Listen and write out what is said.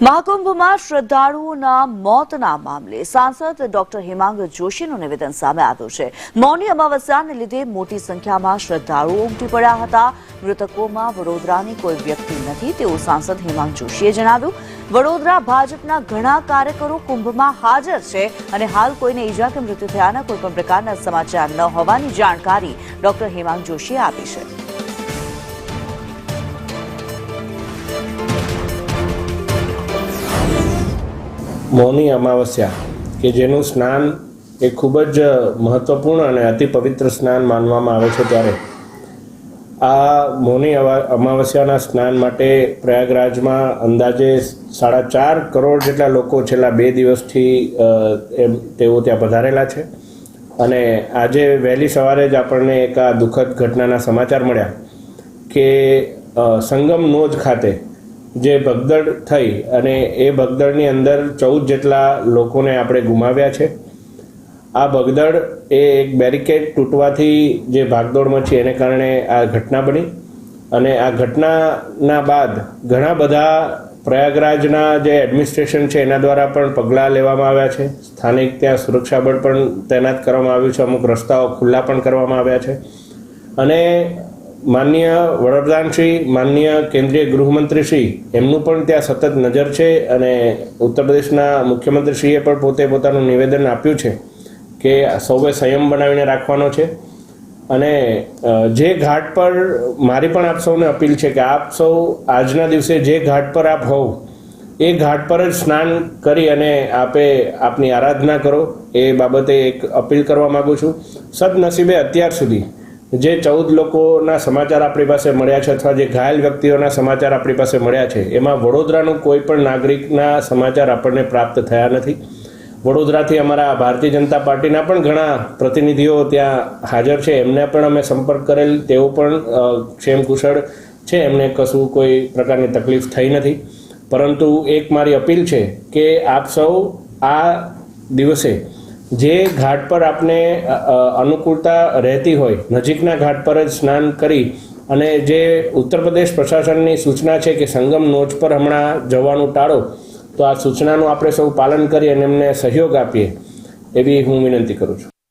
મહાકુંભમાં શ્રદ્ધાળુઓના મોતના મામલે સાંસદ ડોક્ટર હેમાંગ જોશીનું નિવેદન સામે આવ્યું છે। મૌની અમાવસ્યાને લીધે મોટી સંખ્યામાં શ્રદ્ધાળુઓ ઉમટી પડ્યા હતા। મૃતકોમાં વડોદરાની કોઈ વ્યક્તિ નથી તેવું સાંસદ હેમાંગ જોશીએ જણાવ્યું। વડોદરા ભાજપના ઘણા કાર્યકરો કુંભમાં હાજર છે અને હાલ કોઈને ઈજા કે મૃત્યુ થયાના કોઈપણ પ્રકારના સમાચાર ન હોવાની જાણકારી ડોક્ટર હેમાંગ જોશીએ આપી છે। મૌની અમાવસ્યા કે જેનું સ્નાન એ ખૂબ જ મહત્વપૂર્ણ અને અતિ પવિત્ર સ્નાન માનવામાં આવે છે, ત્યારે આ મૌની અમાવસ્યાના સ્નાન માટે પ્રયાગરાજમાં અંદાજે 4.5 કરોડ જેટલા લોકો છેલ્લા 2 દિવસથી તેઓ ત્યાં પધારેલા છે। અને આજે વહેલી સવારે જ આપણને એક આ દુઃખદ ઘટનાના સમાચાર મળ્યા કે સંગમ નોજ ખાતે જે ભગદડ થઈ અને એ ભગદડની અંદર 14 જેટલા લોકોને આપણે ગુમાવ્યા છે। આ ભગદડ એ એક બેરિકેડ તૂટવાથી જે ભાગદોડ મચી એને કારણે આ ઘટના બની અને આ ઘટનાના બાદ ઘણા બધા પ્રયાગરાજના જે એડમિનિસ્ટ્રેશન છે એના દ્વારા પણ પગલાં લેવામાં આવ્યા છે। સ્થાનિક ત્યાં સુરક્ષા બળ પણ તૈનાત કરવામાં આવ્યું છે, અમુક રસ્તાઓ ખુલ્લા પણ કરવામાં આવ્યા છે અને માનનીય વડાપ્રધાનશ્રી, માનનીય કેન્દ્રીય ગૃહમંત્રીશ્રી એમનું પણ ત્યાં સતત નજર છે અને ઉત્તર પ્રદેશના મુખ્યમંત્રીશ્રીએ પણ પોતે પોતાનું નિવેદન આપ્યું છે કે સૌએ સંયમ બનાવીને રાખવાનો છે। અને જે ઘાટ પર મારી પણ આપ સૌને અપીલ છે કે આપ સૌ આજના દિવસે જે ઘાટ પર આપ હોવ એ ઘાટ પર જ સ્નાન કરી અને આપની આરાધના કરો, એ બાબતે એક અપીલ કરવા માગું છું। સદનસીબે અત્યાર સુધી જે 14 લોકોના સમાચાર આપણી પાસે મળ્યા છે અથવા જે ઘાયલ વ્યક્તિઓના સમાચાર આપણી પાસે મળ્યા છે એમાં વડોદરાનું કોઈ પણ નાગરિકના સમાચાર આપણને પ્રાપ્ત થયા નથી। વડોદરાથી અમારા ભારતીય જનતા પાર્ટીના પણ ઘણા પ્રતિનિધિઓ ત્યાં હાજર છે, એમને પણ અમે સંપર્ક કરેલ, તેઓ પણ ક્ષેમકુશળ છે, એમને કશું કોઈ પ્રકારની તકલીફ થઈ નથી। પરંતુ એક મારી અપીલ છે કે આપ સૌ આ દિવસે જે ઘાટ પર આપને અનુકૂળતા રહેતી હોય નજીકના ઘાટ પર જ સ્નાન કરી અને જે ઉત્તર પ્રદેશ પ્રશાસનની સૂચના છે કે સંગમ નોજ પર હમણાં જવાનું ટાળો, તો આ સૂચનાનું આપણે સૌ પાલન કરી અને એમને સહયોગ આપીએ એવી હું વિનંતી કરું છું।